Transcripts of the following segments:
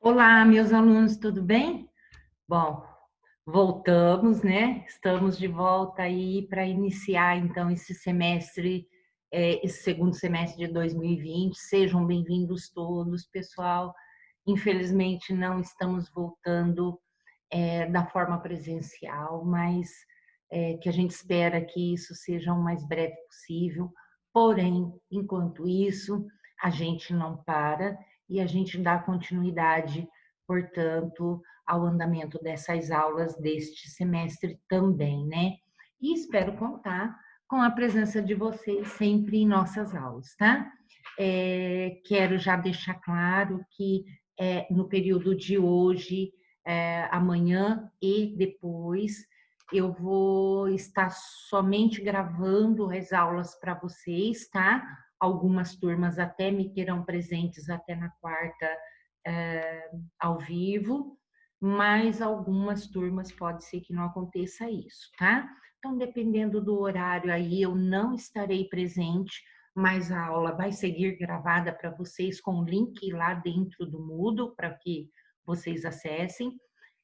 Olá, meus alunos, tudo bem? Bom, voltamos, né? Estamos de volta aí para iniciar então esse semestre, esse segundo semestre de 2020. Sejam bem-vindos todos, pessoal. Infelizmente não estamos voltando da forma presencial, mas que a gente espera que isso seja o mais breve possível. Porém, enquanto isso, a gente não para e a gente dá continuidade, portanto, ao andamento dessas aulas deste semestre também, né? E espero contar com a presença de vocês sempre em nossas aulas, tá? Quero já deixar claro que no período de hoje, amanhã e depois, eu vou estar somente gravando as aulas para vocês, tá? Algumas turmas até me terão presentes até na quarta, ao vivo, mas algumas turmas pode ser que não aconteça isso, tá? Então, dependendo do horário aí, eu não estarei presente, mas a aula vai seguir gravada para vocês com o link lá dentro do Moodle para que vocês acessem.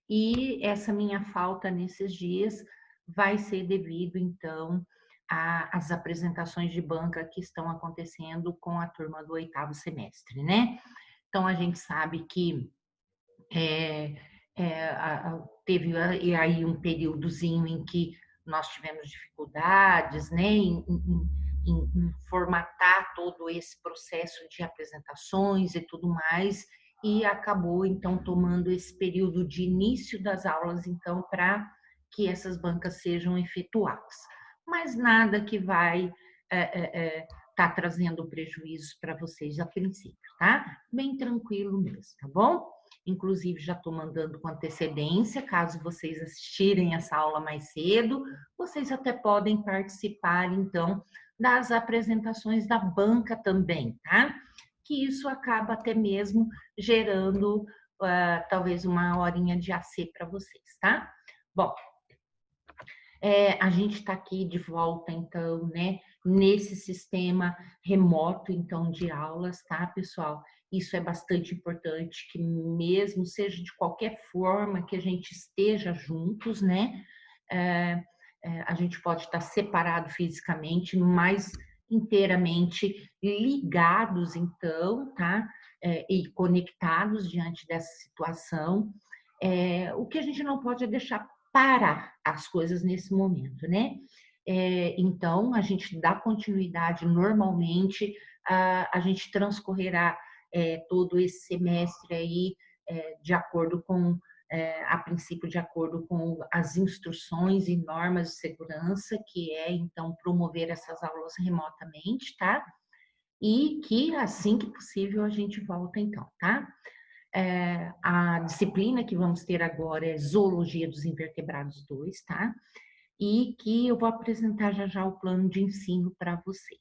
E essa minha falta nesses dias vai ser devido, então, às apresentações de banca que estão acontecendo com a turma do oitavo semestre, né? Então, a gente sabe que é, teve aí um períodozinho em que nós tivemos dificuldades, né, em formatar todo esse processo de apresentações e tudo mais, e acabou então tomando esse período de início das aulas então para que essas bancas sejam efetuadas. Mas nada que vai tá trazendo prejuízos para vocês a princípio, tá? Bem tranquilo mesmo, tá bom? Inclusive, já estou mandando com antecedência, caso vocês assistirem essa aula mais cedo, vocês até podem participar, então, das apresentações da banca também, tá? Que isso acaba até mesmo gerando, talvez, uma horinha de AC para vocês, tá? Bom, a gente está aqui de volta, então, né, nesse sistema remoto, então, de aulas, tá, pessoal? Isso é bastante importante, que mesmo seja de qualquer forma que a gente esteja juntos, né? É, a gente pode estar separado fisicamente, mas inteiramente ligados, então, tá? E conectados diante dessa situação. O que a gente não pode é deixar parar as coisas nesse momento, né? Então, a gente dá continuidade normalmente, a gente transcorrerá todo esse semestre aí de acordo com, a princípio, de acordo com as instruções e normas de segurança, que é, então, promover essas aulas remotamente, tá? E que, assim que possível, a gente volta, então, tá? A disciplina que vamos ter agora é Zoologia dos Invertebrados 2, tá? E que eu vou apresentar já já o plano de ensino para vocês.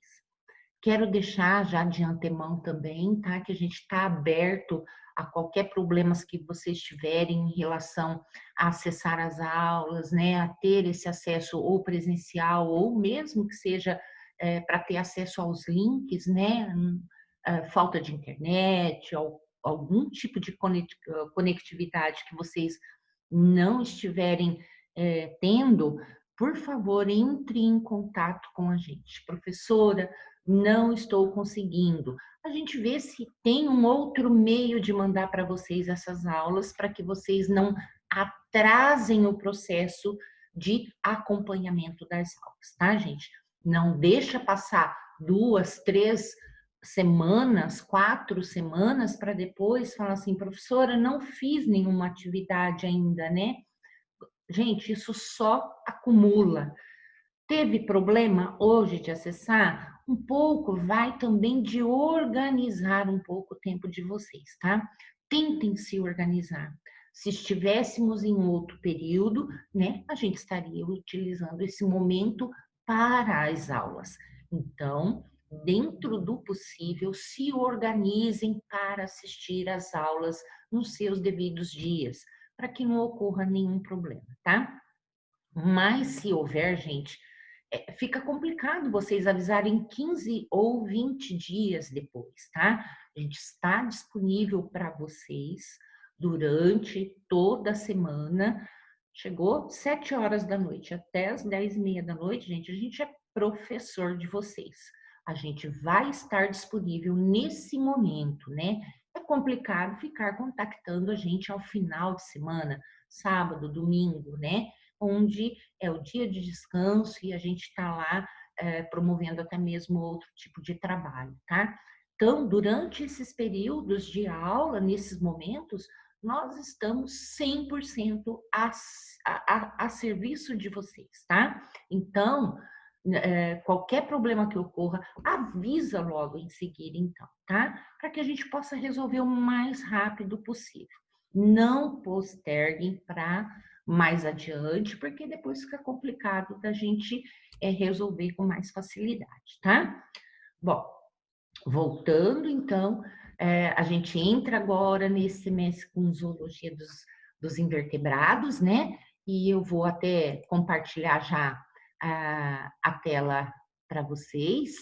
Quero deixar já de antemão também, tá? Que a gente está aberto a qualquer problemas que vocês tiverem em relação a acessar as aulas, né? A ter esse acesso ou presencial ou mesmo que seja para ter acesso aos links, né? Falta de internet, algum tipo de conectividade que vocês não estiverem tendo, por favor, entre em contato com a gente. Professora, não estou conseguindo. A gente vê se tem um outro meio de mandar para vocês essas aulas, para que vocês não atrasem o processo de acompanhamento das aulas, tá, gente? Não deixa passar 2, 3 semanas, 4 semanas, para depois falar assim, professora, não fiz nenhuma atividade ainda, né? Gente, isso só acumula. Teve problema hoje de acessar? Um pouco vai também de organizar um pouco o tempo de vocês, tá? Tentem se organizar. Se estivéssemos em outro período, né, a gente estaria utilizando esse momento para as aulas. Então, dentro do possível, se organizem para assistir às aulas nos seus devidos dias, para que não ocorra nenhum problema, tá? Mas se houver, gente, fica complicado vocês avisarem 15 ou 20 dias depois, tá? A gente está disponível para vocês durante toda a semana. Chegou 7 horas da noite até as 10h30 da noite, gente, a gente é professor de vocês. A gente vai estar disponível nesse momento, né? É complicado ficar contactando a gente ao final de semana, sábado, domingo, né? Onde é o dia de descanso e a gente está lá promovendo até mesmo outro tipo de trabalho, tá? Então, durante esses períodos de aula, nesses momentos, nós estamos 100% a serviço de vocês, tá? Então, qualquer problema que ocorra, avisa logo em seguida, então, tá? Para que a gente possa resolver o mais rápido possível. Não posterguem para mais adiante, porque depois fica complicado da gente resolver com mais facilidade, tá? Bom, voltando então, a gente entra agora nesse semestre com zoologia dos invertebrados, né? E eu vou até compartilhar já a tela para vocês,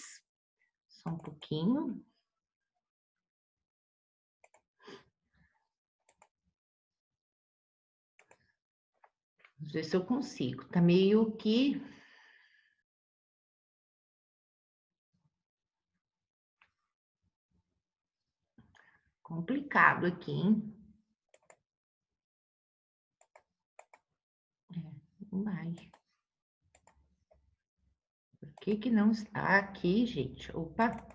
só um pouquinho. Vamos ver se eu consigo. Tá meio que complicado aqui, hein? Não vai. Por que que não está aqui, gente? Opa,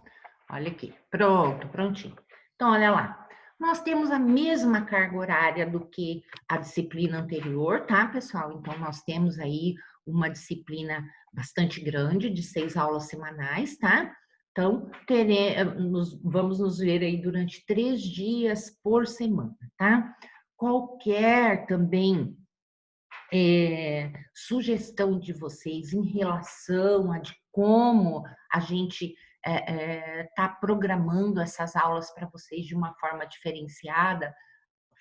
olha aqui. Pronto, prontinho. Então, olha lá. Nós temos a mesma carga horária do que a disciplina anterior, tá, pessoal? Então, nós temos aí uma disciplina bastante grande, de 6 aulas semanais, tá? Então, vamos nos ver aí durante 3 dias por semana, tá? Qualquer também sugestão de vocês em relação a de como a gente está programando essas aulas para vocês de uma forma diferenciada,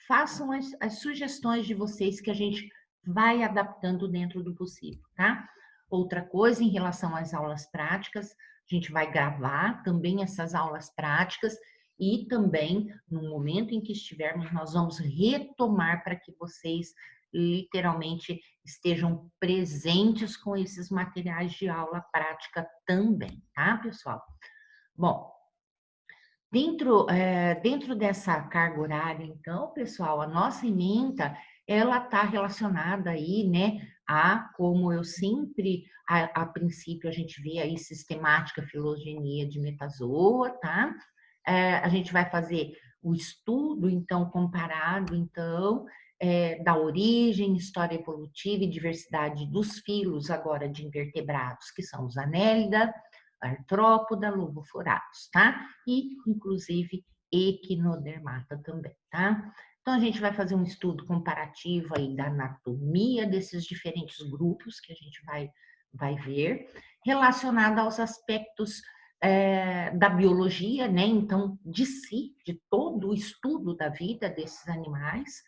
façam as sugestões de vocês que a gente vai adaptando dentro do possível, tá? Outra coisa em relação às aulas práticas, a gente vai gravar também essas aulas práticas e também, no momento em que estivermos, nós vamos retomar para que vocês literalmente estejam presentes com esses materiais de aula prática também, tá, pessoal? Bom, dentro dessa carga horária, então, pessoal, a nossa ementa, ela está relacionada aí, né, a, como eu sempre, a princípio, a gente vê aí sistemática filogenia de metazoa, tá? A gente vai fazer o estudo, então, comparado, então, da origem, história evolutiva e diversidade dos filos, agora, de invertebrados, que são os anélida, artrópoda, loboforados, tá? E, inclusive, equinodermata também, tá? Então, a gente vai fazer um estudo comparativo aí da anatomia desses diferentes grupos que a gente vai ver, relacionado aos aspectos da biologia, né? Então, de si, de todo o estudo da vida desses animais,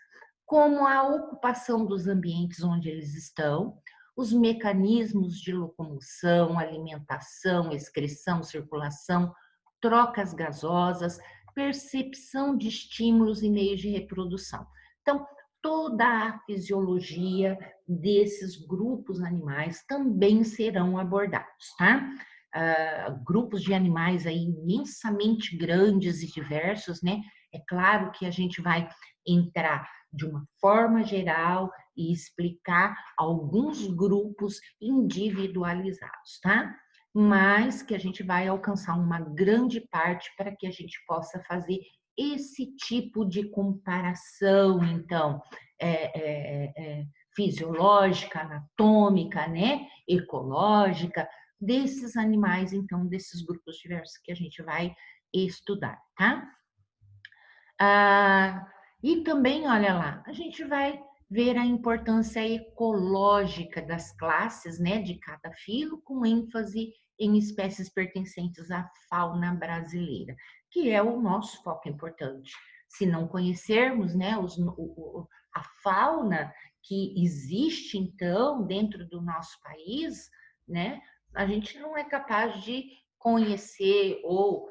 como a ocupação dos ambientes onde eles estão, os mecanismos de locomoção, alimentação, excreção, circulação, trocas gasosas, percepção de estímulos e meios de reprodução. Então, toda a fisiologia desses grupos animais também serão abordados, tá? Grupos de animais aí imensamente grandes e diversos, né? É claro que a gente vai entrar de uma forma geral e explicar alguns grupos individualizados, tá? Mas que a gente vai alcançar uma grande parte para que a gente possa fazer esse tipo de comparação, então, fisiológica, anatômica, né, ecológica, desses animais, então, desses grupos diversos que a gente vai estudar, tá? E também, olha lá, a gente vai ver a importância ecológica das classes, né, de cada filo, com ênfase em espécies pertencentes à fauna brasileira, que é o nosso foco importante. Se não conhecermos, né, a fauna que existe, então, dentro do nosso país, né, a gente não é capaz de conhecer ou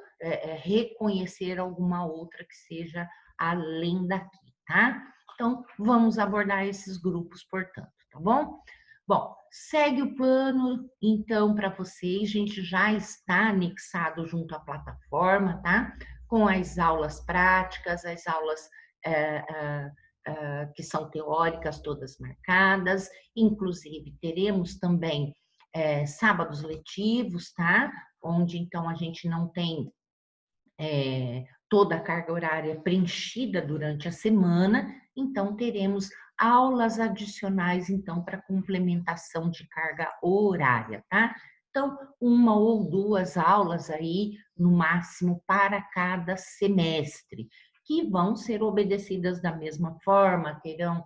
reconhecer alguma outra que seja além daqui, tá? Então, vamos abordar esses grupos, portanto, tá bom? Bom, segue o plano, então, para vocês, gente, já está anexado junto à plataforma, tá? Com as aulas práticas, as aulas que são teóricas, todas marcadas, inclusive teremos também sábados letivos, tá? Onde, então, a gente não tem toda a carga horária preenchida durante a semana, então teremos aulas adicionais, então, para complementação de carga horária, tá? Então, uma ou duas aulas aí, no máximo, para cada semestre, que vão ser obedecidas da mesma forma, terão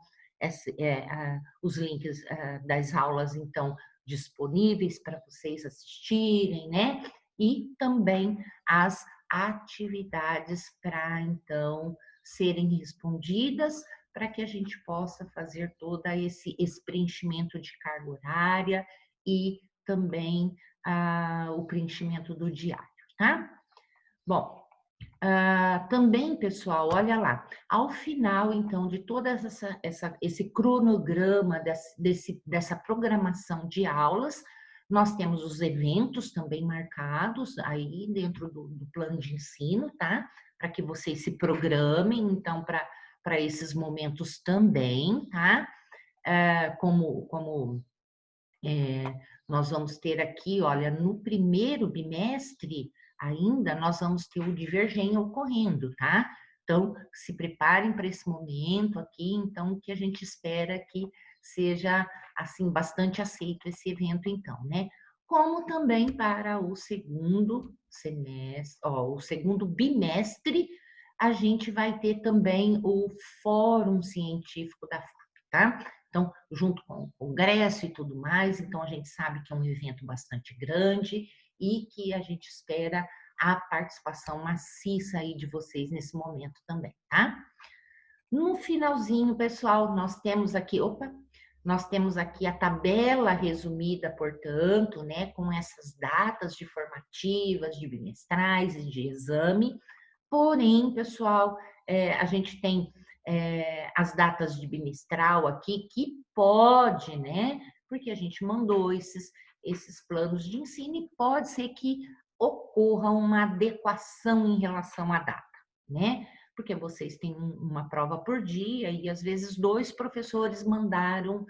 os links das aulas, então, disponíveis para vocês assistirem, né? E também as atividades para, então, serem respondidas, para que a gente possa fazer todo esse preenchimento de carga horária e também o preenchimento do diário, tá? Bom, também, pessoal, olha lá, ao final, então, de toda esse cronograma dessa programação de aulas, nós temos os eventos também marcados aí dentro do plano de ensino, tá? Para que vocês se programem, então, para esses momentos também, tá? Como nós vamos ter aqui, olha, no primeiro bimestre ainda, nós vamos ter o Divergem ocorrendo, tá? Então, se preparem para esse momento aqui, então, que a gente espera que seja, assim, bastante aceito esse evento, então, né? Como também para o segundo semestre, o segundo bimestre, a gente vai ter também o Fórum Científico da FAP, tá? Então, junto com o congresso e tudo mais, então a gente sabe que é um evento bastante grande e que a gente espera a participação maciça aí de vocês nesse momento também, tá? No finalzinho, pessoal, nós temos aqui a tabela resumida, portanto, né, com essas datas de formativas, de bimestrais e de exame. Porém, pessoal, a gente tem as datas de bimestral aqui que pode, né? Porque a gente mandou esses planos de ensino e pode ser que ocorra uma adequação em relação à data, né? Porque vocês têm uma prova por dia e às vezes dois professores mandaram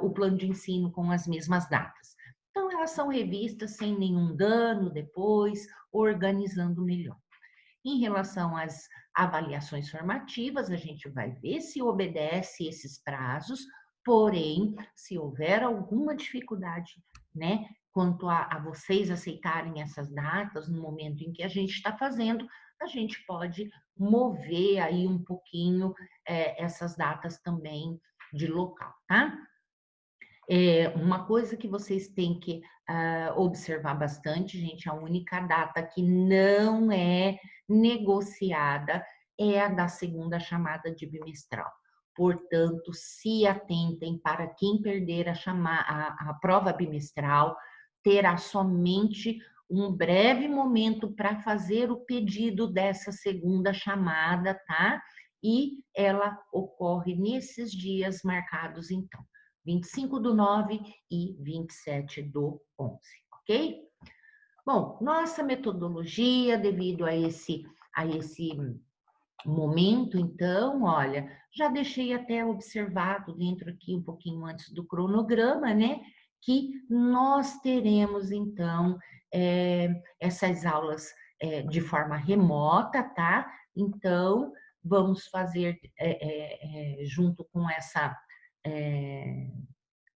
o plano de ensino com as mesmas datas. Então, elas são revistas sem nenhum dano depois, organizando melhor. Em relação às avaliações formativas, a gente vai ver se obedece esses prazos, porém, se houver alguma dificuldade, né, quanto a vocês aceitarem essas datas no momento em que a gente está fazendo, a gente pode mover aí um pouquinho essas datas também de local, tá? Uma coisa que vocês têm que observar bastante, gente, a única data que não é negociada é a da segunda chamada de bimestral. Portanto, se atentem para quem perder a prova bimestral, terá somente um breve momento para fazer o pedido dessa segunda chamada, tá? E ela ocorre nesses dias marcados, então. 25/9 e 27/11, ok? Bom, nossa metodologia, devido a esse momento, então, olha, já deixei até observado dentro aqui um pouquinho antes do cronograma, né? Que nós teremos, então, essas aulas de forma remota, tá? Então, vamos fazer junto com essa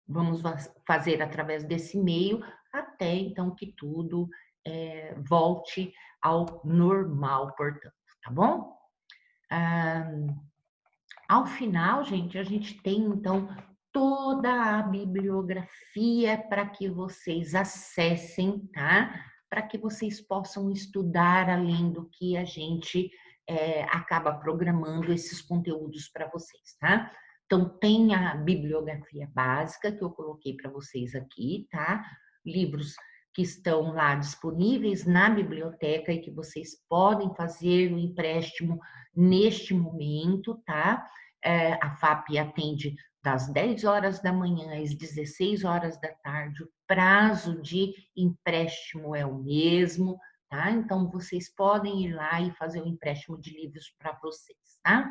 vamos fazer através desse meio até então que tudo volte ao normal, portanto, tá bom? Ao final, gente, a gente tem então toda a bibliografia para que vocês acessem, tá? Para que vocês possam estudar além do que a gente acaba programando esses conteúdos para vocês, tá? Então, tem a bibliografia básica que eu coloquei para vocês aqui, tá? Livros que estão lá disponíveis na biblioteca e que vocês podem fazer o empréstimo neste momento, tá? A FAP atende das 10 horas da manhã às 16 horas da tarde, o prazo de empréstimo é o mesmo, tá? Então, vocês podem ir lá e fazer o empréstimo de livros para vocês, tá?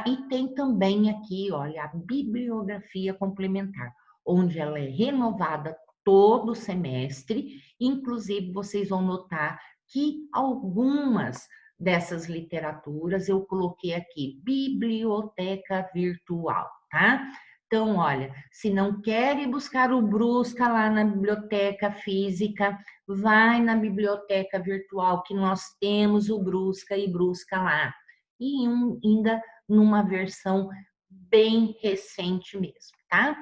E tem também aqui, olha, a bibliografia complementar, onde ela é renovada todo semestre, inclusive vocês vão notar que algumas dessas literaturas eu coloquei aqui, biblioteca virtual, tá? Então, olha, se não quer buscar o Brusca lá na biblioteca física, vai na biblioteca virtual, que nós temos o Brusca e Brusca lá. E ainda numa versão bem recente mesmo, tá?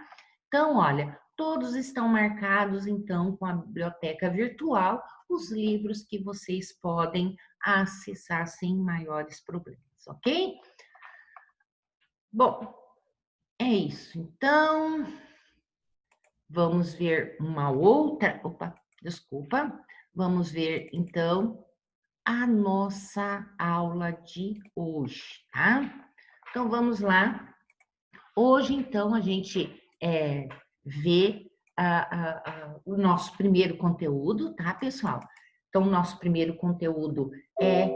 Então, olha, todos estão marcados, então, com a biblioteca virtual, os livros que vocês podem acessar sem maiores problemas, ok? Bom, é isso. Então, vamos ver uma outra... Opa, desculpa. Vamos ver, então, a nossa aula de hoje, tá? Então, vamos lá. Hoje, então, a gente vê o nosso primeiro conteúdo, tá, pessoal? Então, o nosso primeiro conteúdo é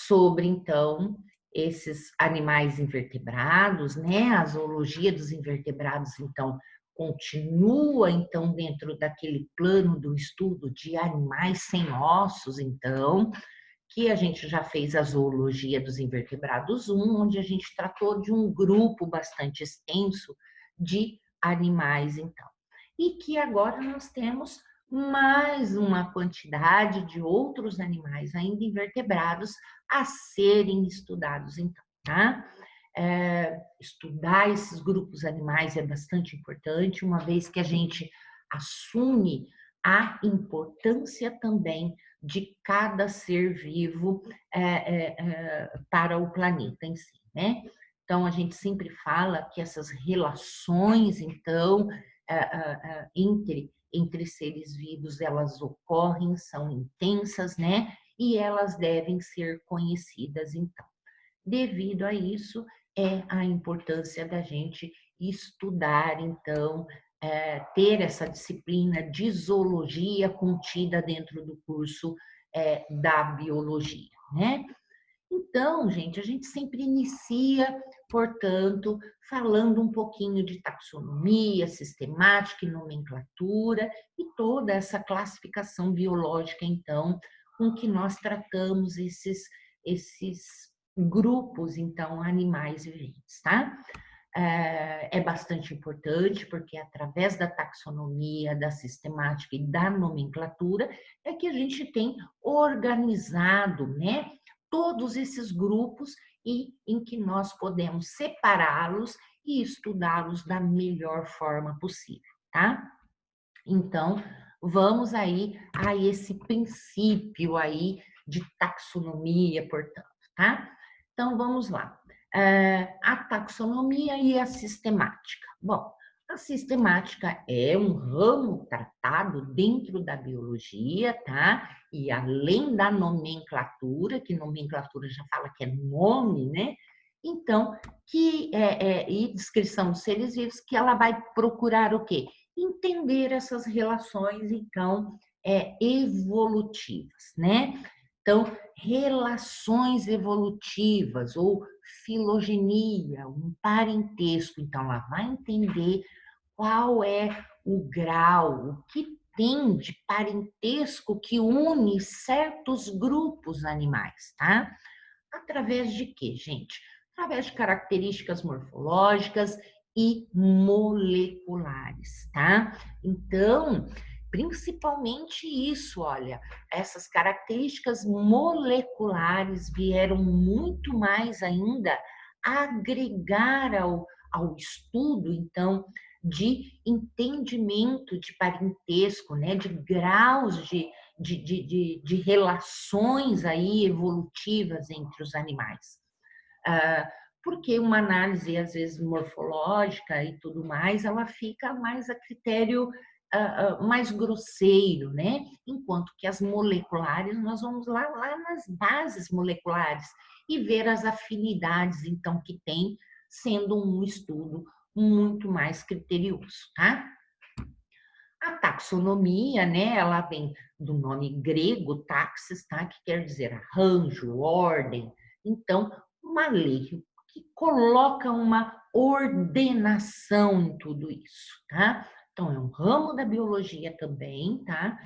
sobre, então, esses animais invertebrados, né? A zoologia dos invertebrados, então, continua, então, dentro daquele plano do estudo de animais sem ossos, então, que a gente já fez a zoologia dos invertebrados 1, onde a gente tratou de um grupo bastante extenso de animais, então. E que agora nós temos mais uma quantidade de outros animais ainda invertebrados a serem estudados, então, tá? Estudar esses grupos animais é bastante importante, uma vez que a gente assume a importância também de cada ser vivo para o planeta em si, né? Então, a gente sempre fala que essas relações, então, entre seres vivos, elas ocorrem, são intensas, né? E elas devem ser conhecidas, então. Devido a isso, é a importância da gente estudar, então, ter essa disciplina de zoologia contida dentro do curso da biologia, né? Então, gente, a gente sempre inicia, portanto, falando um pouquinho de taxonomia, sistemática e nomenclatura e toda essa classificação biológica, então, com que nós tratamos esses grupos, então, animais viventes, tá? É bastante importante, porque através da taxonomia, da sistemática e da nomenclatura é que a gente tem organizado, né, todos esses grupos e em que nós podemos separá-los e estudá-los da melhor forma possível, tá? Então, vamos aí a esse princípio aí de taxonomia, portanto, tá? Então, vamos lá. A taxonomia e a sistemática. Bom, a sistemática é um ramo tratado dentro da biologia, tá? E além da nomenclatura, que nomenclatura já fala que é nome, né? Então, e descrição dos seres vivos, que ela vai procurar o quê? Entender essas relações, então, evolutivas, né? Então, relações evolutivas ou filogenia, um parentesco. Então, ela vai entender qual é o grau, o que tem de parentesco que une certos grupos animais, tá? Através de quê, gente? Através de características morfológicas e moleculares, tá? Então, principalmente isso, olha, essas características moleculares vieram muito mais ainda agregar ao estudo, então, de entendimento de parentesco, né, de graus de relações aí evolutivas entre os animais. Porque uma análise, às vezes, morfológica e tudo mais, ela fica mais a critério mais grosseiro, né? Enquanto que as moleculares, nós vamos lá nas bases moleculares e ver as afinidades, então, que tem, sendo um estudo muito mais criterioso, tá? A taxonomia, né, ela vem do nome grego taxis, tá, que quer dizer arranjo, ordem. Então, uma lei que coloca uma ordenação em tudo isso, tá? Então, é um ramo da biologia também, tá?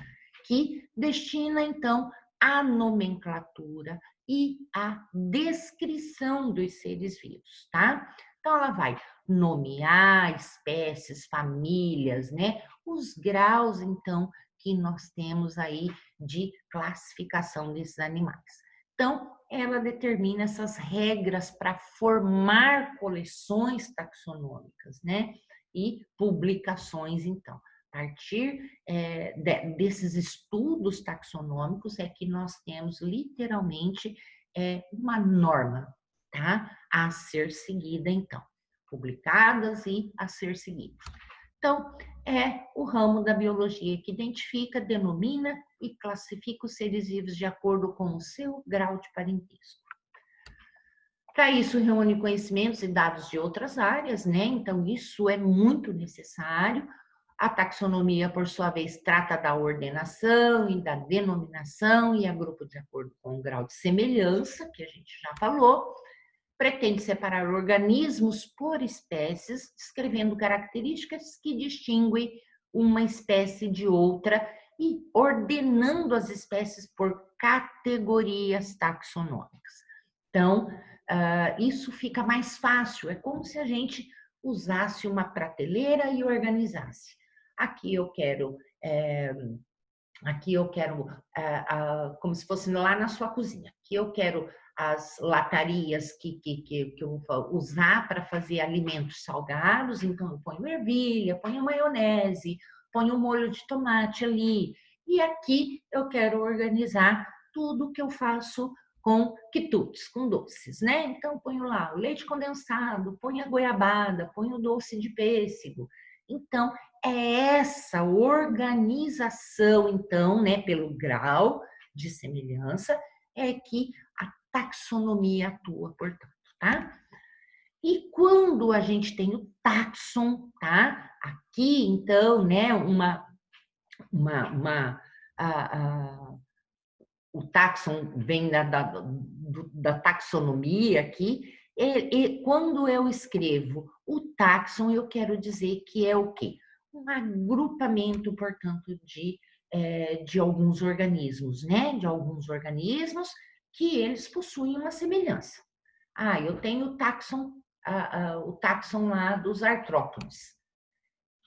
Que destina, então, a nomenclatura e a descrição dos seres vivos, tá? Então, ela vai nomear espécies, famílias, né? Os graus, então, que nós temos aí de classificação desses animais. Então, ela determina essas regras para formar coleções taxonômicas, né? E publicações, então. A partir desses estudos taxonômicos é que nós temos literalmente uma norma, tá? A ser seguida, então. Publicadas e a ser seguidas. Então, é o ramo da biologia que identifica, denomina e classifica os seres vivos de acordo com o seu grau de parentesco. Para isso, reúne conhecimentos e dados de outras áreas, né? Então, isso é muito necessário. A taxonomia, por sua vez, trata da ordenação e da denominação e agrupa de acordo com o grau de semelhança, que a gente já falou. Pretende separar organismos por espécies, descrevendo características que distinguem uma espécie de outra e ordenando as espécies por categorias taxonômicas. Então, isso fica mais fácil, é como se a gente usasse uma prateleira e organizasse. Aqui eu quero como se fosse lá na sua cozinha. Aqui eu quero as latarias que eu vou usar para fazer alimentos salgados, então eu ponho ervilha, ponho maionese, ponho um molho de tomate ali. E aqui eu quero organizar tudo que eu faço com quitutes, com doces, né? Então ponho lá o leite condensado, ponho a goiabada, ponho o doce de pêssego. Então, é essa organização, então, né, pelo grau de semelhança, é que a taxonomia atua, portanto, tá? E quando a gente tem o taxon, tá? Aqui, então, né, o taxon vem da taxonomia aqui, e quando eu escrevo o taxon, eu quero dizer que é o quê? Um agrupamento, portanto, de alguns organismos, né? De alguns organismos que eles possuem uma semelhança. Ah, eu tenho o taxon lá dos artrópodes.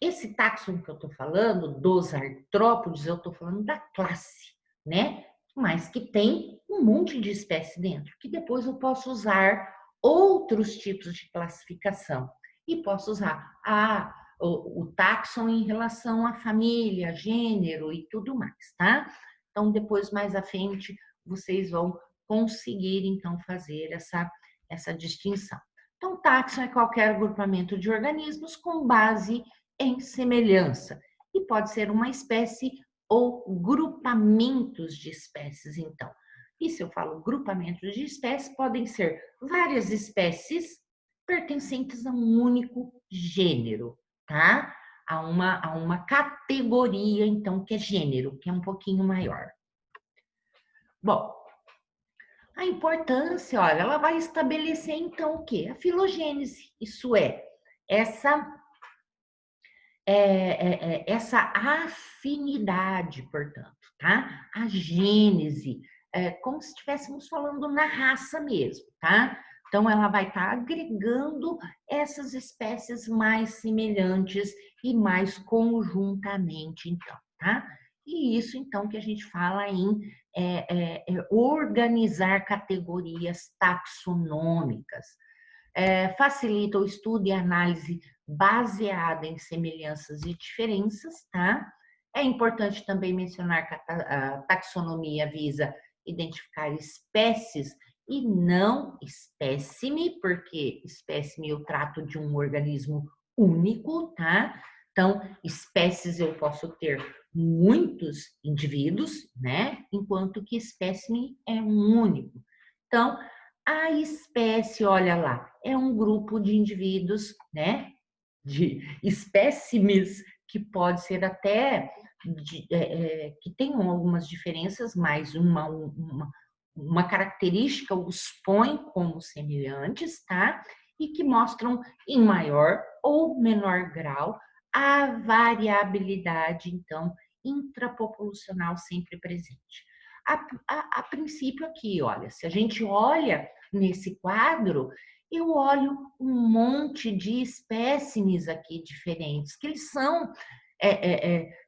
Esse taxon que eu estou falando, dos artrópodes, eu estou falando da classe, né? Mas que tem um monte de espécie dentro, que depois eu posso usar outros tipos de classificação. E posso usar o taxon em relação à família, gênero e tudo mais, tá? Então, depois, mais à frente, vocês vão conseguir, então, fazer essa distinção. Então, taxon é qualquer agrupamento de organismos com base em semelhança. E pode ser uma espécie ou grupamentos de espécies, então. E se eu falo grupamentos de espécies, podem ser várias espécies pertencentes a um único gênero, tá? A uma categoria, então, que é gênero, que é um pouquinho maior. Bom, a importância, olha, ela vai estabelecer, então, o quê? A filogênese, isso é, essa afinidade, portanto, tá? A gênese, como se estivéssemos falando na raça mesmo, tá? Então, ela vai estar agregando essas espécies mais semelhantes e mais conjuntamente, então, tá? E isso, então, que a gente fala em organizar categorias taxonômicas. Facilita o estudo e análise baseada em semelhanças e diferenças, tá? É importante também mencionar que a taxonomia visa identificar espécies e não espécime, porque espécime eu trato de um organismo único, tá? Então, espécies eu posso ter muitos indivíduos, né? Enquanto que espécime é um único. Então, A espécie, olha lá, é um grupo de indivíduos, né? De espécimes que pode ser até que tenham algumas diferenças, mas uma característica os põe como semelhantes, tá? E que mostram em maior ou menor grau a variabilidade, então, intrapopulacional sempre presente. A princípio aqui, olha, se a gente olha nesse quadro, eu olho um monte de espécimes aqui diferentes, que eles são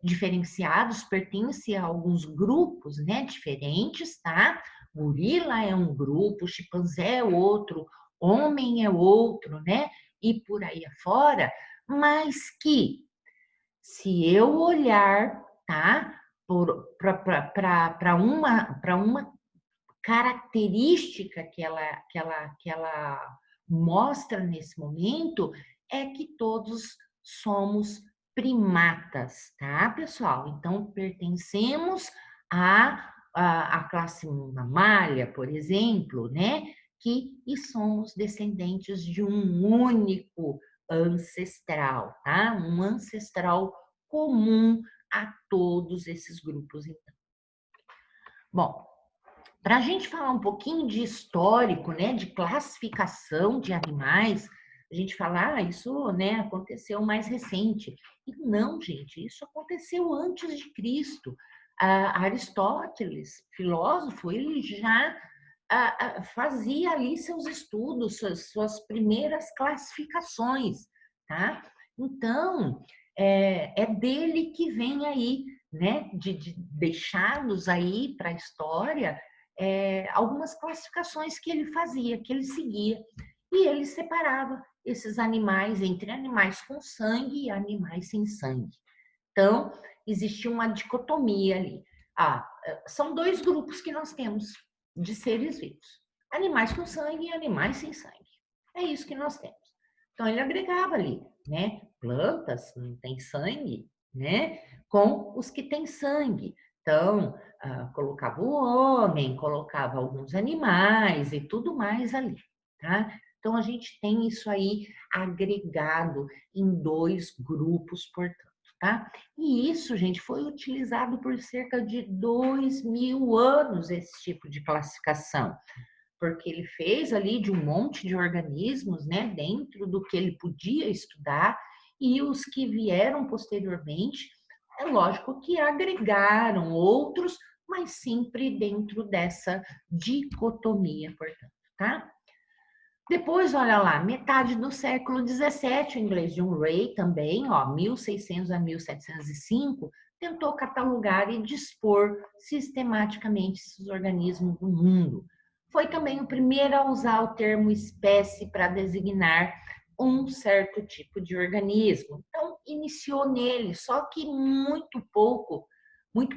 diferenciados, pertencem a alguns grupos, né, diferentes, tá? Gorila é um grupo, chimpanzé é outro, homem é outro, né? E por aí afora, mas que se eu olhar, tá? Para uma característica que ela mostra nesse momento é que todos somos primatas, tá, pessoal? Então, pertencemos à classe mamália, por exemplo, né? E somos descendentes de um único ancestral, tá? Um ancestral comum a todos esses grupos. Então. Bom, para a gente falar um pouquinho de histórico, né, de classificação de animais, a gente fala, isso, né, aconteceu mais recente. E não, gente, isso aconteceu antes de Cristo. Aristóteles, filósofo, ele já fazia ali seus estudos, suas primeiras classificações, tá? Então, é dele que vem aí, né, de deixar-nos aí para a história algumas classificações que ele fazia, que ele seguia. E ele separava esses animais entre animais com sangue e animais sem sangue. Então, existia uma dicotomia ali. São dois grupos que nós temos de seres vivos: animais com sangue e animais sem sangue. É isso que nós temos. Então, ele agregava ali, né? Plantas não têm sangue, né? Com os que têm sangue. Então, colocava o homem, colocava alguns animais e tudo mais ali, tá? Então, a gente tem isso aí agregado em dois grupos, portanto, tá? E isso, gente, foi utilizado por cerca de 2000 anos, esse tipo de classificação, porque ele fez ali de um monte de organismos, né, dentro do que ele podia estudar, e os que vieram posteriormente, é lógico que agregaram outros, mas sempre dentro dessa dicotomia, portanto, tá? Depois, olha lá, metade do século XVII, o inglês John Ray também, ó, 1600 a 1705, tentou catalogar e dispor sistematicamente esses organismos do mundo. Foi também o primeiro a usar o termo espécie para designar um certo tipo de organismo. Então, iniciou nele, só que muito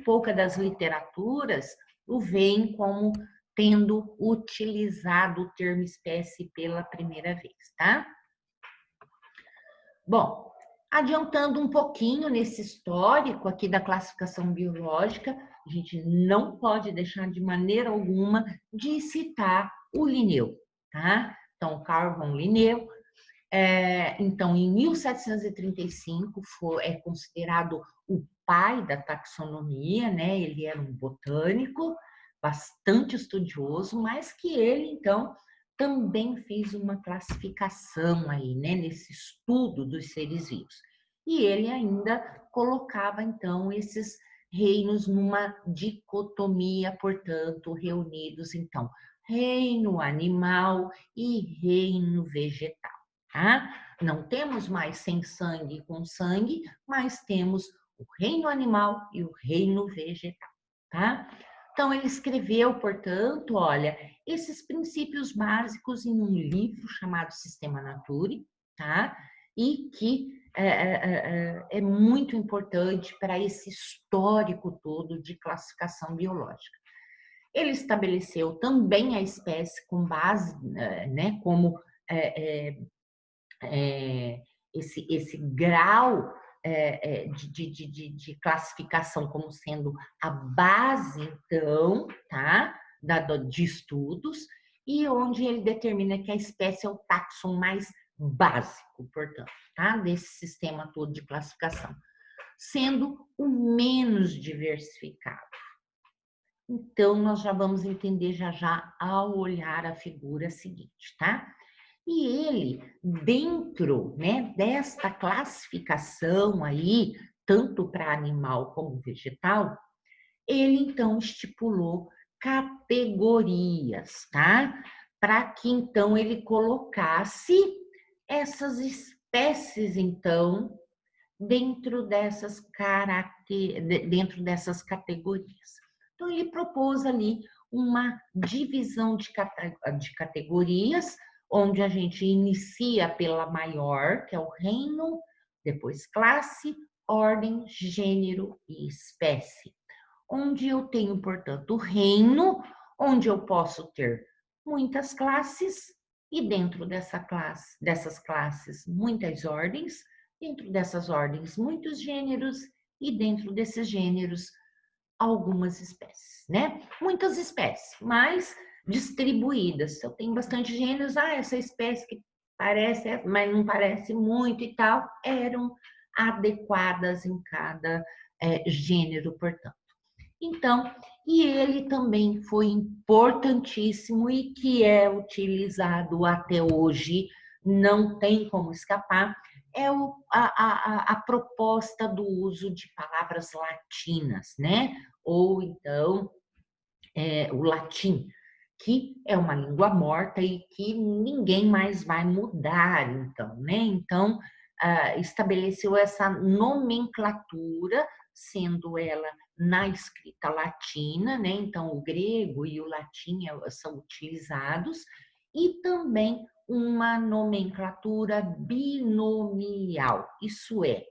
pouca das literaturas o veem como tendo utilizado o termo espécie pela primeira vez, tá? Bom, adiantando um pouquinho nesse histórico aqui da classificação biológica, a gente não pode deixar de maneira alguma de citar o Linneu, tá? Então, Carl von Linneu, então, em 1735, é considerado o pai da taxonomia, né? Ele era um botânico bastante estudioso, mas que ele, então, também fez uma classificação aí, né? Nesse estudo dos seres vivos. E ele ainda colocava, então, esses reinos numa dicotomia, portanto, reunidos, então, reino animal e reino vegetal. Tá? Não temos mais sem sangue com sangue, mas temos o reino animal e o reino vegetal, tá? Então, ele escreveu, portanto, olha, esses princípios básicos em um livro chamado Sistema Naturae, tá? E que é muito importante para esse histórico todo de classificação biológica. Ele estabeleceu também a espécie com base, né, como esse grau de classificação como sendo a base, então, tá? De estudos, e onde ele determina que a espécie é o táxon mais básico, portanto, tá? Desse sistema todo de classificação, sendo o menos diversificado. Então, nós já vamos entender já ao olhar a figura seguinte, tá? E ele, dentro, né, desta classificação aí, tanto para animal como vegetal, ele então estipulou categorias, tá? Para que então ele colocasse essas espécies, então, dentro dessas categorias. Então, ele propôs ali uma divisão de categorias, onde a gente inicia pela maior, que é o reino, depois classe, ordem, gênero e espécie. Onde eu tenho, portanto, o reino, onde eu posso ter muitas classes, e dentro dessas classes, muitas ordens, dentro dessas ordens, muitos gêneros, e dentro desses gêneros, algumas espécies, né? Muitas espécies, mas distribuídas. Eu tenho bastante gêneros, essa espécie que parece, mas não parece muito e tal, eram adequadas em cada gênero, portanto. Então, e ele também foi importantíssimo e que é utilizado até hoje, não tem como escapar, é a proposta do uso de palavras latinas, né? Ou então o latim, que é uma língua morta e que ninguém mais vai mudar, então, né? Então, estabeleceu essa nomenclatura, sendo ela na escrita latina, né? Então, o grego e o latim são utilizados, e também uma nomenclatura binomial, isso é,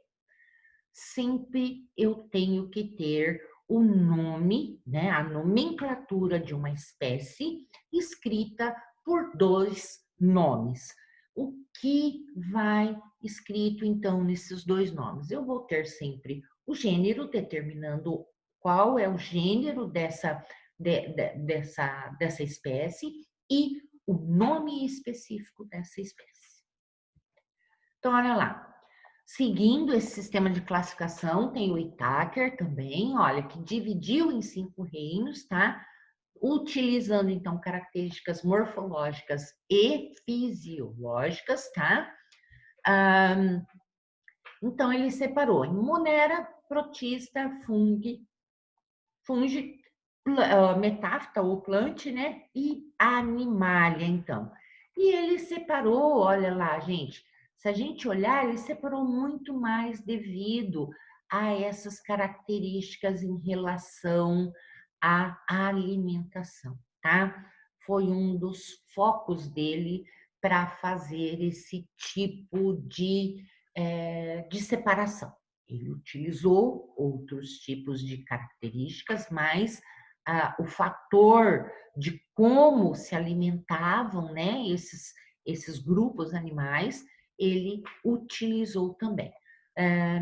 sempre eu tenho que ter o nome, né, a nomenclatura de uma espécie escrita por dois nomes. O que vai escrito então nesses dois nomes? Eu vou ter sempre o gênero, determinando qual é o gênero dessa espécie, e o nome específico dessa espécie. Então, olha lá. Seguindo esse sistema de classificação, tem o Whittaker também, olha, que dividiu em 5 reinos, tá? Utilizando, então, características morfológicas e fisiológicas, tá? Então, ele separou em Monera, Protista, Fungi, Metáfita ou Plant, né? E Animalia, então. E ele separou, olha lá, gente, se a gente olhar, ele separou muito mais devido a essas características em relação à alimentação, tá? Foi um dos focos dele para fazer esse tipo de separação. Ele utilizou outros tipos de características, mas o fator de como se alimentavam, né, esses grupos animais, ele utilizou também.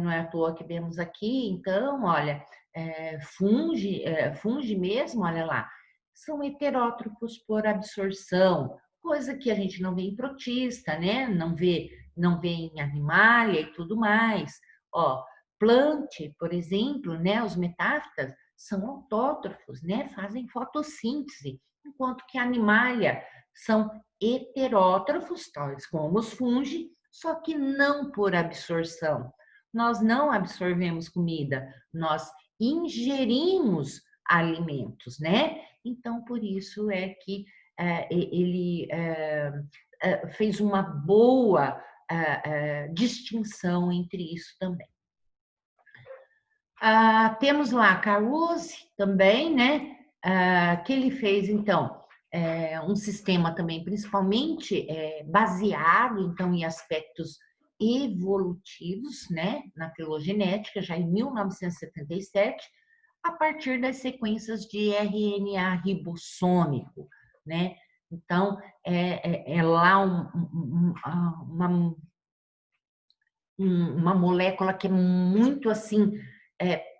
Não é à toa que vemos aqui, então, olha, fungi mesmo, olha lá, são heterótrofos por absorção, coisa que a gente não vê em protista, né? Não vê em animalia e tudo mais. Ó, plante, por exemplo, né? Os metáfitas são autótrofos, né? Fazem fotossíntese, enquanto que a animalia são heterótrofos, tais como os fungi, só que não por absorção. Nós não absorvemos comida, nós ingerimos alimentos, né? Então, por isso é que ele fez uma boa distinção entre isso também. Temos lá Caruso também, né? Que ele fez, então, um sistema também, principalmente baseado, então, em aspectos evolutivos, né? Na filogenética, já em 1977, a partir das sequências de RNA ribossômico, né? Então, é lá uma molécula que é muito assim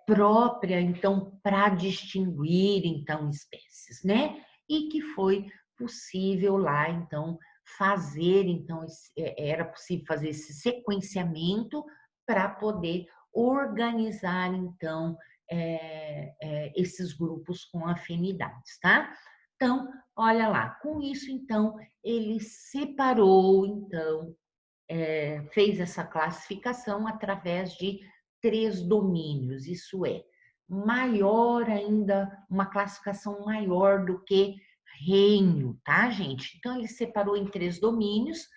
própria, então, para distinguir então espécies, né? E que foi possível lá, então, fazer, então, era possível fazer esse sequenciamento para poder organizar, então, esses grupos com afinidades, tá? Então, olha lá, com isso, então, ele separou, então, fez essa classificação através de 3 domínios, isso é, maior ainda, uma classificação maior do que reino, tá, gente? Então, ele separou em 3 domínios,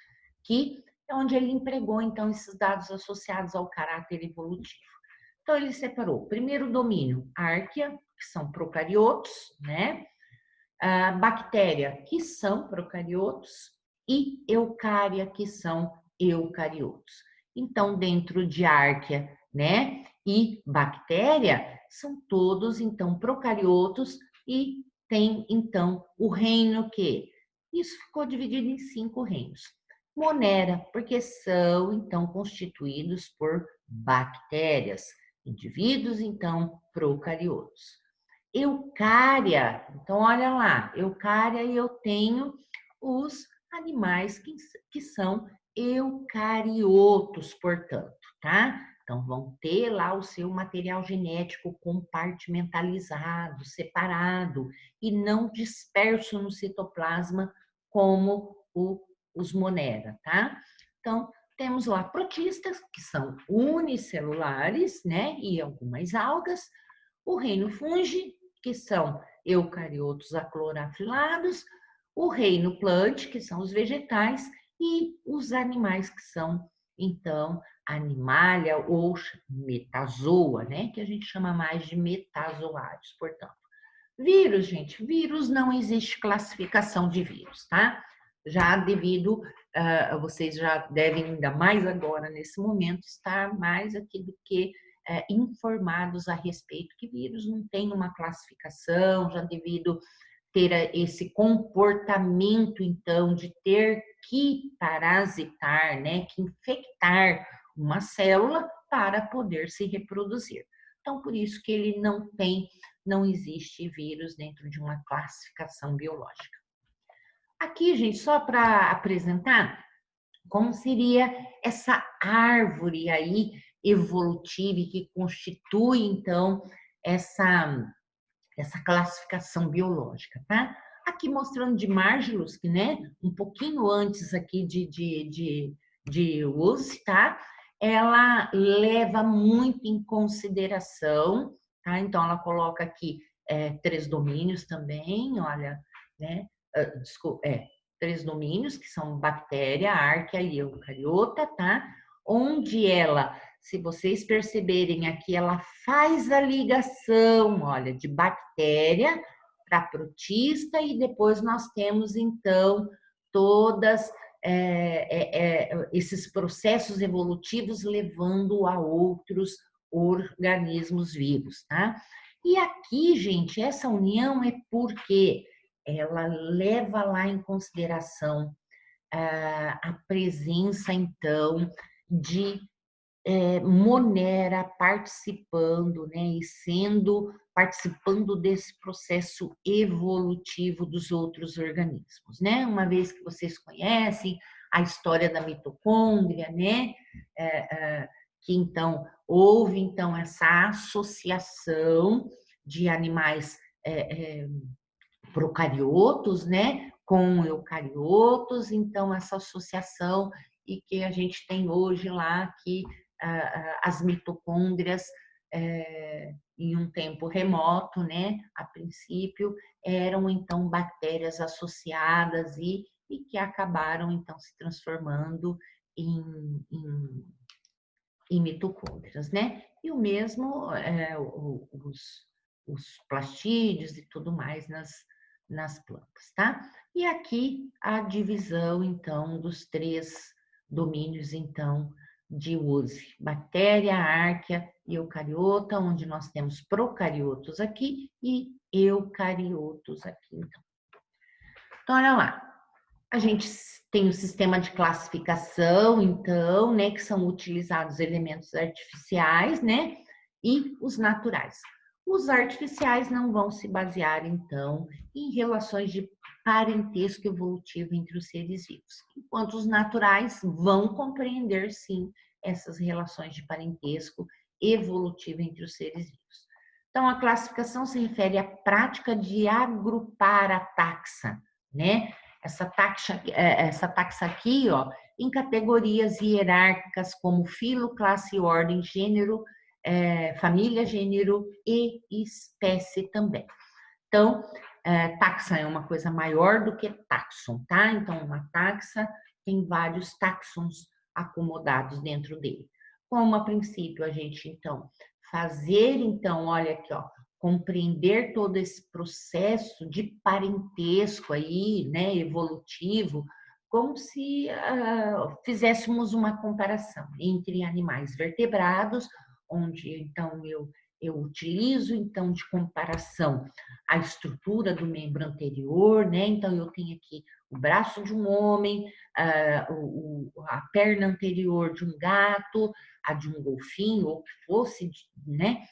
que é onde ele empregou, então, esses dados associados ao caráter evolutivo. Então, ele separou, primeiro domínio, árquea, que são procariotos, né? A bactéria, que são procariotos, e eucária, que são eucariotos. Então, dentro de árquea, né, e bactéria, são todos, então, procariotos e tem, então, o reino que? Isso ficou dividido em 5 reinos. Monera, porque são, então, constituídos por bactérias, indivíduos, então, procariotos. Eucária, então olha lá, eucária eu tenho os animais que são eucariotos, portanto, tá? Então vão ter lá o seu material genético compartimentalizado, separado e não disperso no citoplasma como os monera, tá? Então temos lá protistas, que são unicelulares, né? E algumas algas. O reino fungi, que são eucariotos aclorofilados, o reino plant, que são os vegetais, e os animais, que são, então, animalia ou metazoa, né? Que a gente chama mais de metazoários, portanto. Vírus, gente, vírus não existe classificação de vírus, tá? Já devido, vocês já devem, ainda mais agora, nesse momento, estar mais aqui do que informados a respeito que vírus não tem uma classificação, já devido ter esse comportamento, então, de ter que parasitar, né, que infectar uma célula para poder se reproduzir. Então, por isso que ele não existe vírus dentro de uma classificação biológica. Aqui, gente, só para apresentar como seria essa árvore aí evolutiva e que constitui, então, essa classificação biológica, tá? Aqui mostrando de Margilus, que, né, um pouquinho antes aqui de Woolsey, tá? Ela leva muito em consideração, tá? Então, ela coloca aqui 3 domínios também, olha, né? Desculpa, 3 domínios, que são bactéria, árquea e eucariota, tá? Onde ela, se vocês perceberem aqui, ela faz a ligação, olha, de bactéria para protista e depois nós temos, então, todas esses processos evolutivos levando a outros organismos vivos, tá? E aqui, gente, essa união é porque ela leva lá em consideração a presença, então, de Monera participando, né, e participando desse processo evolutivo dos outros organismos, né? Uma vez que vocês conhecem a história da mitocôndria, né, que então houve então essa associação de animais procariotos, né, com eucariotos, então essa associação e que a gente tem hoje lá que as mitocôndrias em um tempo remoto, né, a princípio eram então bactérias associadas e que acabaram então se transformando em mitocôndrias, né? E o mesmo os plastídeos e tudo mais nas plantas, tá? E aqui a divisão, então, dos 3 domínios, então, de Woolsey. Bactéria, árquea e eucariota, onde nós temos procariotos aqui e eucariotos aqui, então. Então, olha lá. A gente tem o sistema de classificação, então, né, que são utilizados elementos artificiais, né, e os naturais. Os artificiais não vão se basear, então, em relações de parentesco evolutivo entre os seres vivos. Enquanto os naturais vão compreender, sim, essas relações de parentesco evolutivo entre os seres vivos. Então, a classificação se refere à prática de agrupar a taxa, né? Essa taxa aqui, ó, em categorias hierárquicas como filo, classe, ordem, gênero, família, gênero e espécie também. Então, taxa é uma coisa maior do que taxon, tá? Então, uma taxa tem vários taxons acomodados dentro dele. Como a princípio a gente, então, fazer, então, olha aqui, ó, compreender todo esse processo de parentesco aí, né, evolutivo, como se fizéssemos uma comparação entre animais vertebrados, onde, então, eu utilizo, então, de comparação a estrutura do membro anterior, né? Então, eu tenho aqui o braço de um homem, a perna anterior de um gato, a de um golfinho, ou que fosse, né?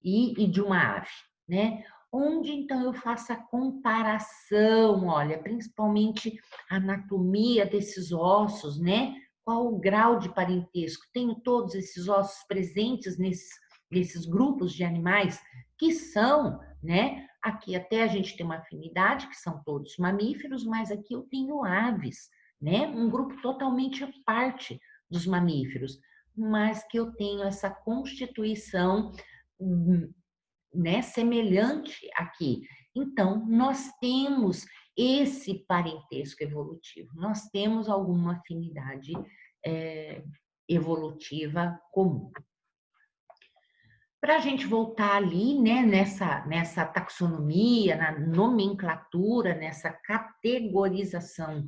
E de uma ave, né? Onde, então, eu faço a comparação, olha, principalmente a anatomia desses ossos, né? Qual o grau de parentesco? Tenho todos esses ossos presentes nesses grupos de animais que são, né? Aqui até a gente tem uma afinidade, que são todos mamíferos, mas aqui eu tenho aves, né? Um grupo totalmente à parte dos mamíferos, mas que eu tenho essa constituição, né, semelhante aqui. Então, nós temos esse parentesco evolutivo, nós temos alguma afinidade evolutiva comum. Para a gente voltar ali, né, nessa taxonomia, na nomenclatura, nessa categorização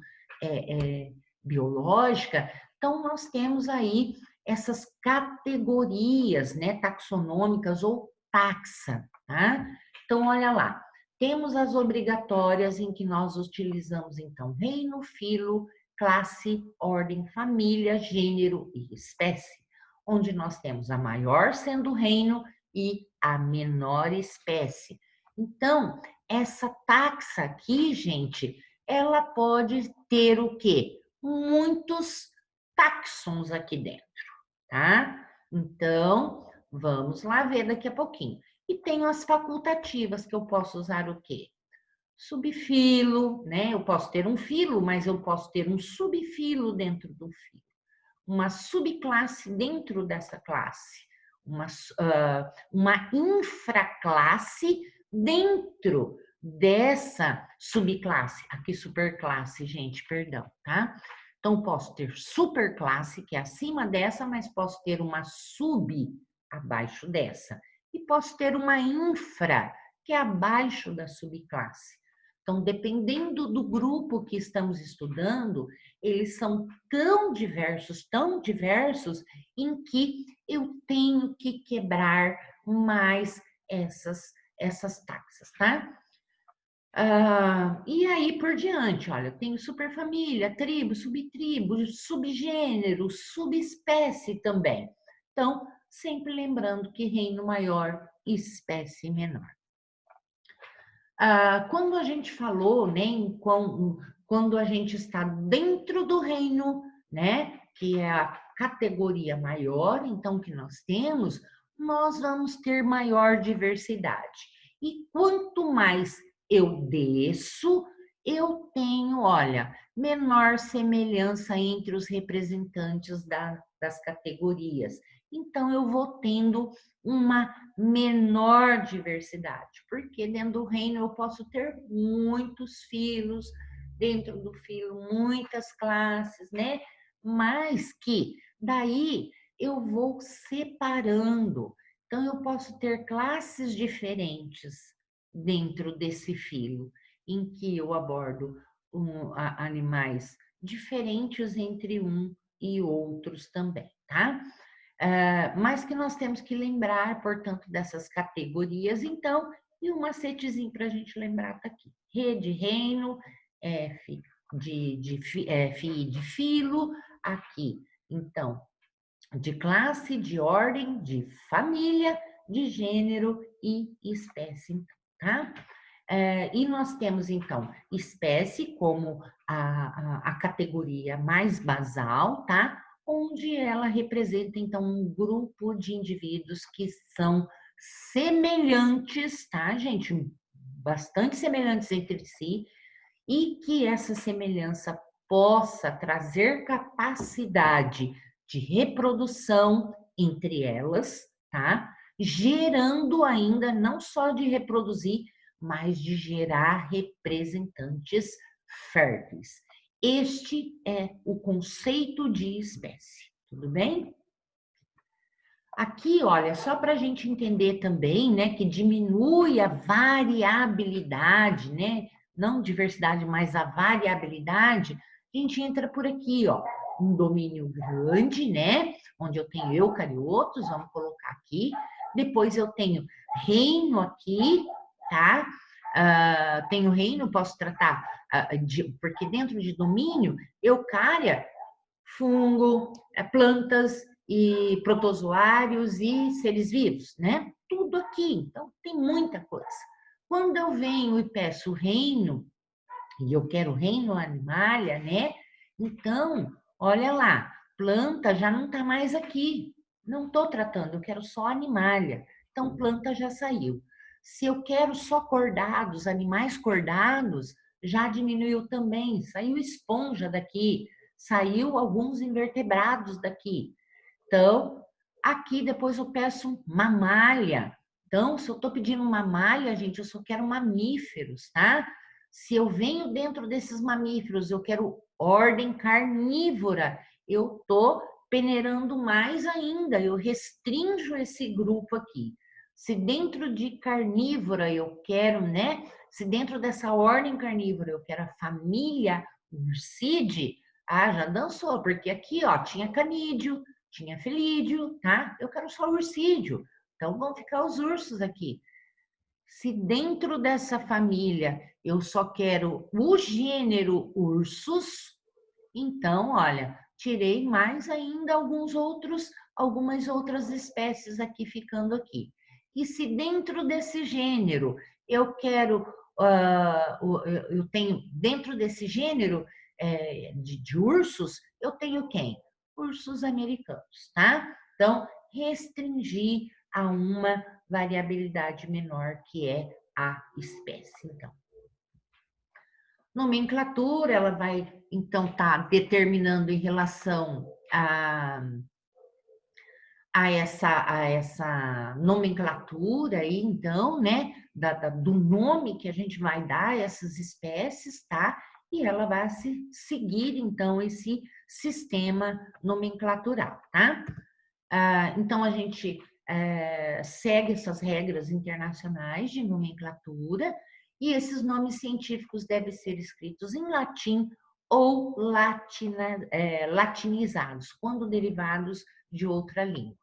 biológica, então nós temos aí essas categorias, né, taxonômicas ou taxa, tá? Então, olha lá, temos as obrigatórias em que nós utilizamos, então, reino, filo, classe, ordem, família, gênero e espécie, onde nós temos a maior sendo o reino e a menor espécie. Então, essa taxa aqui, gente, ela pode ter o quê? Muitos taxons aqui dentro, tá? Então, vamos lá ver daqui a pouquinho. E tem as facultativas, que eu posso usar o quê? Subfilo, né? Eu posso ter um filo, mas eu posso ter um subfilo dentro do filo, uma subclasse dentro dessa classe, uma infraclasse dentro dessa subclasse. Aqui, superclasse, gente, perdão, tá? Então, posso ter superclasse, que é acima dessa, mas posso ter uma sub abaixo dessa. E posso ter uma infra, que é abaixo da subclasse. Então, dependendo do grupo que estamos estudando, eles são tão diversos, em que eu tenho que quebrar mais essas taxas, tá? E aí por diante, olha, eu tenho superfamília, tribo, subtribo, subgênero, subespécie também. Então, sempre lembrando que reino maior, espécie menor. Quando a gente falou, né, quando a gente está dentro do reino, né, que é a categoria maior, então, que nós temos, nós vamos ter maior diversidade. E quanto mais eu desço, eu tenho, olha, menor semelhança entre os representantes das categorias. Então, eu vou tendo uma menor diversidade, porque dentro do reino eu posso ter muitos filos, dentro do filo muitas classes, né? Mas que daí eu vou separando. Então eu posso ter classes diferentes dentro desse filo, em que eu abordo animais diferentes entre um e outros também, tá? Mas que nós temos que lembrar, portanto, dessas categorias, então, e um macetezinho para a gente lembrar está aqui. Re de reino, F de filo, aqui, então, de classe, de ordem, de família, de gênero e espécie, tá? E nós temos, então, espécie como a categoria mais basal, tá? Onde ela representa, então, um grupo de indivíduos que são semelhantes, tá, gente? Bastante semelhantes entre si, e que essa semelhança possa trazer capacidade de reprodução entre elas, tá? Gerando ainda não só de reproduzir, mas de gerar representantes férteis. Este é o conceito de espécie, tudo bem? Aqui, olha, só para a gente entender também, né, que diminui a variabilidade, né, não diversidade, mas a variabilidade, a gente entra por aqui, ó, um domínio grande, né, onde eu tenho eucariotos, vamos colocar aqui, depois eu tenho reino aqui, tá? Tenho reino, posso tratar, porque dentro de domínio, eucária, fungo, plantas e protozoários e seres vivos, né? Tudo aqui, então tem muita coisa. Quando eu venho e peço reino, e eu quero reino animalia, né? Então, olha lá, planta já não está mais aqui. Não estou tratando, eu quero só animalia. Então, planta já saiu. Se eu quero só cordados, animais cordados, já diminuiu também. Saiu esponja daqui, saiu alguns invertebrados daqui. Então, aqui depois eu peço mamália. Então, se eu estou pedindo mamália, gente, eu só quero mamíferos, tá? Se eu venho dentro desses mamíferos, eu quero ordem carnívora, eu estou peneirando mais ainda, eu restringo esse grupo aqui. Se dentro de carnívora eu quero, né? Se dentro dessa ordem carnívora eu quero a família Ursidae, já dançou, porque aqui, ó, tinha canídeo, tinha felídeo, tá? Eu quero só urcídeo. Então vão ficar os ursos aqui. Se dentro dessa família eu só quero o gênero ursus, então, olha, tirei mais ainda algumas outras espécies aqui ficando aqui. E se dentro desse gênero eu quero, eu tenho dentro desse gênero de ursos, eu tenho quem? Ursos americanos, tá? Então, restringir a uma variabilidade menor que é a espécie, então. Nomenclatura, ela vai, então, estar determinando em relação a essa nomenclatura aí, então, né, do nome que a gente vai dar a essas espécies, tá? E ela vai seguir, então, esse sistema nomenclatural, tá? Então, a gente segue essas regras internacionais de nomenclatura e esses nomes científicos devem ser escritos em latim ou latinizados, quando derivados de outra língua.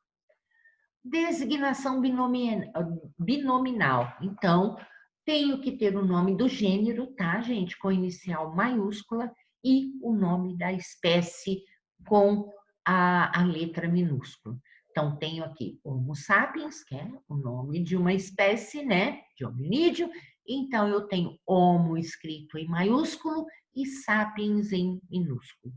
Designação binominal. Então, tenho que ter o nome do gênero, tá, gente? Com inicial maiúscula e o nome da espécie com a letra minúscula. Então, tenho aqui Homo sapiens, que é o nome de uma espécie, né, de hominídeo. Então, eu tenho Homo escrito em maiúsculo e sapiens em minúsculo.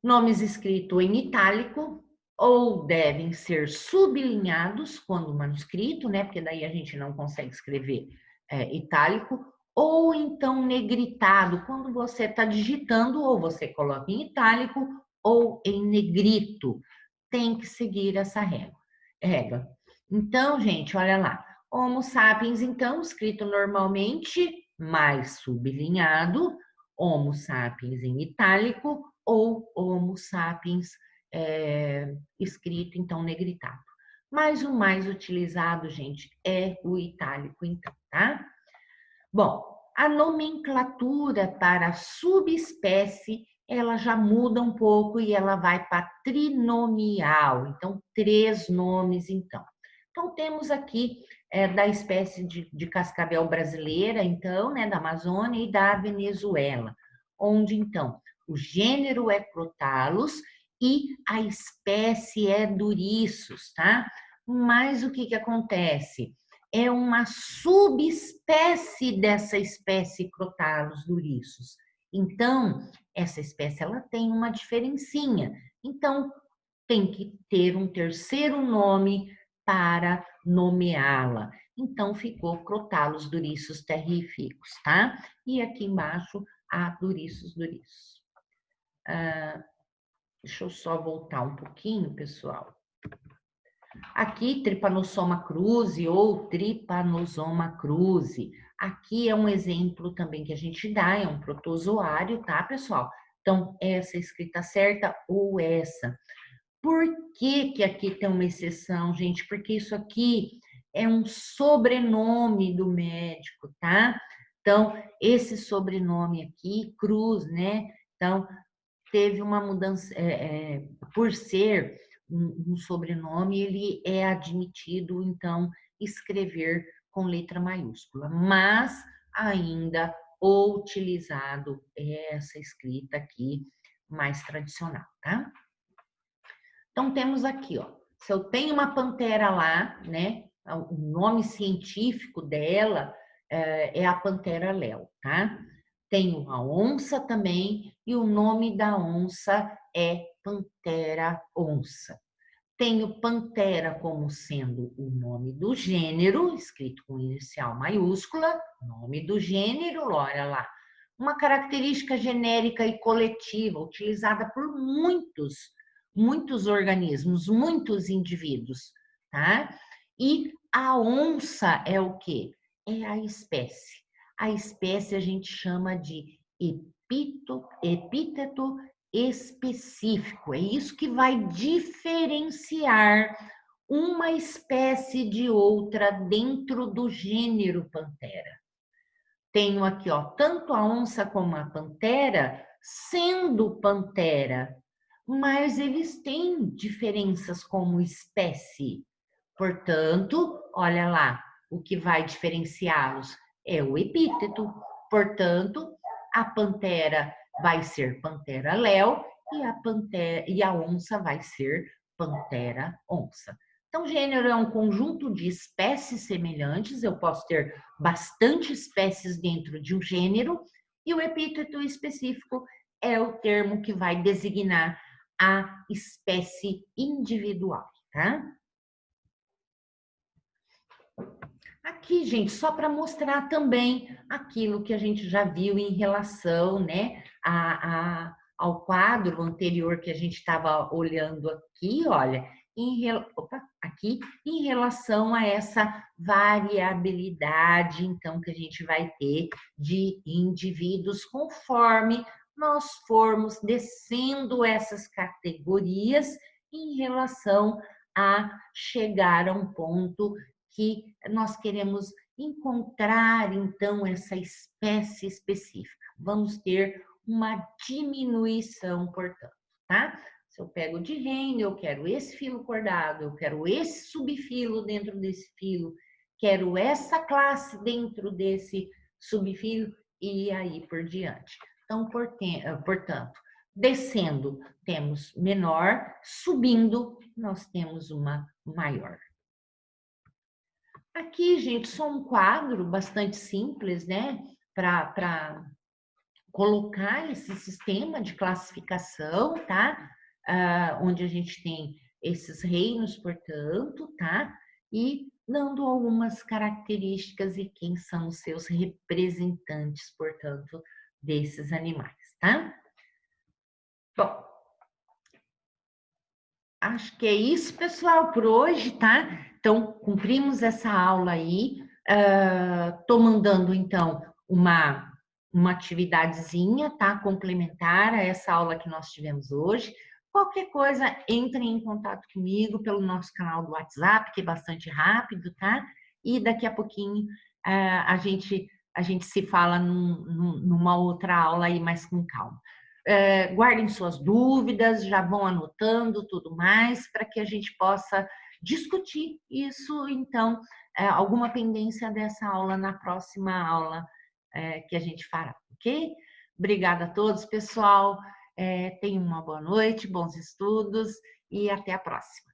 Nomes escritos em itálico ou devem ser sublinhados quando manuscrito, né? Porque daí a gente não consegue escrever itálico, ou então negritado, quando você está digitando, ou você coloca em itálico ou em negrito. Tem que seguir essa regra. Então, gente, olha lá. Homo sapiens, então, escrito normalmente, mais sublinhado. Homo sapiens em itálico ou Homo sapiens escrito, então, negritado. Mas o mais utilizado, gente, é o itálico, então, tá? Bom, a nomenclatura para a subespécie, ela já muda um pouco e ela vai para trinomial. Então, 3 nomes, então. Então, temos aqui da espécie de cascavel brasileira, então, né, da Amazônia e da Venezuela, onde, então, o gênero é Crotalus e a espécie é Duriços, tá? Mas o que acontece? é uma subespécie dessa espécie Crotalus duriçus. Então, essa espécie ela tem uma diferencinha. Então, tem que ter um terceiro nome para nomeá-la. Então, ficou Crotalus duriçus terrificus, tá? E aqui embaixo, a duriçus duriçus. Deixa eu só voltar um pouquinho, pessoal. Aqui, Trypanosoma cruzi ou Trypanosoma cruzi. Aqui é um exemplo também que a gente dá, é um protozoário, tá, pessoal? Então, essa escrita certa ou essa. Por que que aqui tem uma exceção, gente? Porque isso aqui é um sobrenome do médico, tá? Então, esse sobrenome aqui, Cruz, né? Então, teve uma mudança, por ser um sobrenome, ele é admitido, então, escrever com letra maiúscula, mas ainda utilizado essa escrita aqui mais tradicional, tá? Então, temos aqui, ó, se eu tenho uma pantera lá, né, o nome científico dela é a Pantera leo, tá? Tenho a onça também, e o nome da onça é Pantera onça. Tenho Pantera como sendo o nome do gênero, escrito com inicial maiúscula, nome do gênero, olha lá. Uma característica genérica e coletiva, utilizada por muitos organismos, muitos indivíduos, tá? E a onça é o quê? É a espécie. A espécie a gente chama de epíteto específico. É isso que vai diferenciar uma espécie de outra dentro do gênero Pantera. Tenho aqui, ó, tanto a onça como a pantera sendo pantera, mas eles têm diferenças como espécie. Portanto, olha lá, o que vai diferenciá-los é o epíteto. Portanto, a pantera vai ser Pantera leo e a onça vai ser Pantera onça. Então, gênero é um conjunto de espécies semelhantes, eu posso ter bastante espécies dentro de um gênero, e o epíteto específico é o termo que vai designar a espécie individual, tá? Aqui, gente, só para mostrar também aquilo que a gente já viu em relação, né, ao quadro anterior que a gente estava olhando aqui, olha, aqui, em relação a essa variabilidade, então, que a gente vai ter de indivíduos conforme nós formos descendo essas categorias em relação a chegar a um ponto que nós queremos encontrar, então, essa espécie específica. Vamos ter uma diminuição, portanto, tá? Se eu pego de reino, eu quero esse filo cordado, eu quero esse subfilo dentro desse filo, quero essa classe dentro desse subfilo e aí por diante. Então, portanto, descendo temos menor, subindo nós temos uma maior. Aqui, gente, só um quadro bastante simples, né? Para colocar esse sistema de classificação, tá? Onde a gente tem esses reinos, portanto, tá? E dando algumas características e quem são os seus representantes, portanto, desses animais, tá? Bom, acho que é isso, pessoal, por hoje, tá? Então, cumprimos essa aula aí. Estou mandando, então, uma atividadezinha, tá? Complementar a essa aula que nós tivemos hoje. Qualquer coisa, entrem em contato comigo pelo nosso canal do WhatsApp, que é bastante rápido, tá? E daqui a pouquinho a gente se fala numa outra aula aí mais com calma. Guardem suas dúvidas, já vão anotando tudo mais, para que a gente possa discutir isso, então, alguma pendência dessa aula na próxima aula que a gente fará, ok? Obrigada a todos, pessoal. Tenham uma boa noite, bons estudos e até a próxima.